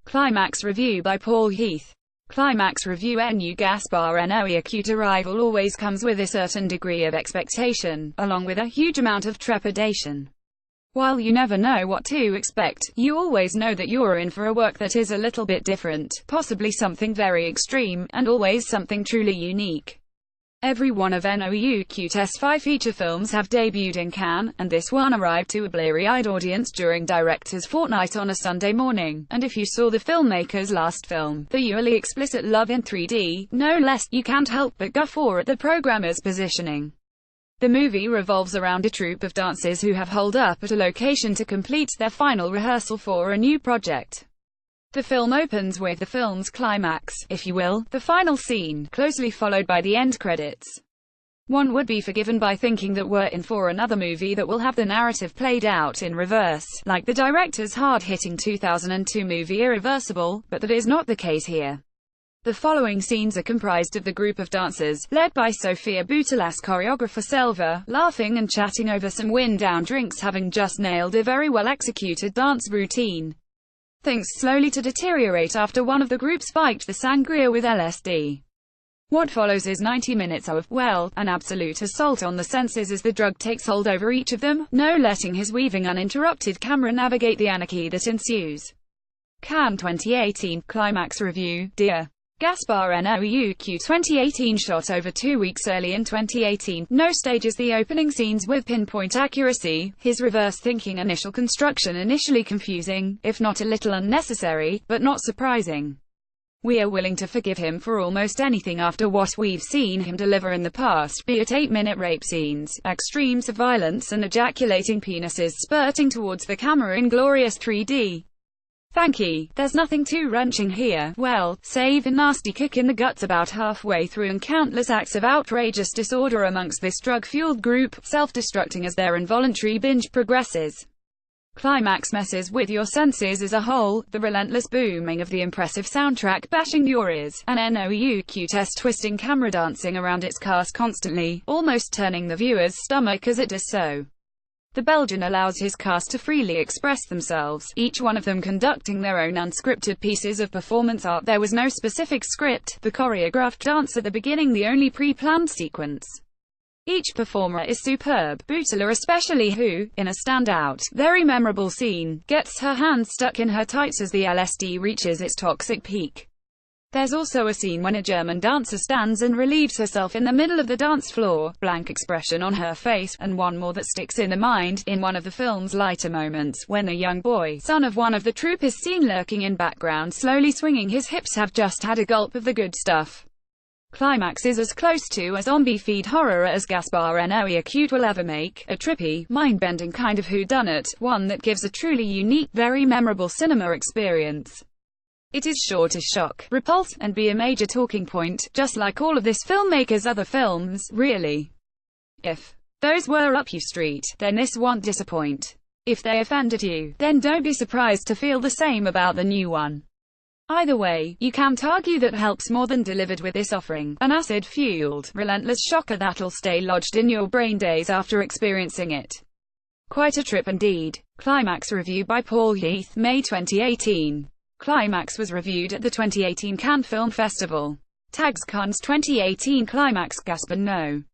Climax review by Paul Heath. Climax review. A new Gaspar Noé acute arrival always comes with a certain degree of expectation, along with a huge amount of trepidation. While you never know what to expect, you always know that you're in for a work that is a little bit different, possibly something very extreme, and always something truly unique. Every one of Noé's 5 feature films have debuted in Cannes, and this one arrived to a bleary-eyed audience during Directors' Fortnight on a Sunday morning. And if you saw the filmmaker's last film, the usually explicit Love in 3D, no less, you can't help but guffaw at the programmer's positioning. The movie revolves around a troupe of dancers who have holed up at a location to complete their final rehearsal for a new project. The film opens with the film's climax, if you will, the final scene, closely followed by the end credits. One would be forgiven by thinking that we're in for another movie that will have the narrative played out in reverse, like the director's hard-hitting 2002 movie Irreversible, but that is not the case here. The following scenes are comprised of the group of dancers, led by Sofia Boutellà's choreographer Selva, laughing and chatting over some wind-down drinks, having just nailed a very well-executed dance routine. Things slowly to deteriorate after one of the group spiked the sangria with LSD. What follows is 90 minutes of, well, an absolute assault on the senses as the drug takes hold over each of them, no letting his weaving uninterrupted camera navigate the anarchy that ensues. Cannes 2018 Climax review. Dear Gaspar Noé 2018 shot over 2 weeks early in 2018, no stages the opening scenes with pinpoint accuracy, his reverse thinking initial construction initially confusing, if not a little unnecessary, but not surprising. We are willing to forgive him for almost anything after what we've seen him deliver in the past, be it 8-minute rape scenes, extremes of violence and ejaculating penises spurting towards the camera in glorious 3D. Thank you. There's nothing too wrenching here, well, save a nasty kick in the guts about halfway through and countless acts of outrageous disorder amongst this drug-fueled group, self-destructing as their involuntary binge progresses. Climax messes with your senses as a whole, the relentless booming of the impressive soundtrack bashing your ears, and Noé's twisting camera dancing around its cast constantly, almost turning the viewer's stomach as it does so. The Belgian allows his cast to freely express themselves, each one of them conducting their own unscripted pieces of performance art. There was no specific script, the choreographed dance at the beginning the only pre-planned sequence. Each performer is superb, Boutellà especially, who, in a standout, very memorable scene, gets her hand stuck in her tights as the LSD reaches its toxic peak. There's also a scene when a German dancer stands and relieves herself in the middle of the dance floor, blank expression on her face, and one more that sticks in the mind, in one of the film's lighter moments, when a young boy, son of one of the troupe, is seen lurking in background slowly swinging his hips, have just had a gulp of the good stuff. Climax is as close to a zombie feed horror as Gaspar Noé acute will ever make, a trippy, mind-bending kind of whodunit, one that gives a truly unique, very memorable cinema experience. It is sure to shock, repulse, and be a major talking point, just like all of this filmmaker's other films, really. If those were up your street, then this won't disappoint. If they offended you, then don't be surprised to feel the same about the new one. Either way, you can't argue that helps more than delivered with this offering, an acid-fueled, relentless shocker that'll stay lodged in your brain days after experiencing it. Quite a trip indeed. Climax review by Paul Heath, May 2018. Climax was reviewed at the 2018 Cannes Film Festival. Tags Cannes 2018 Climax. Gaspar Noé.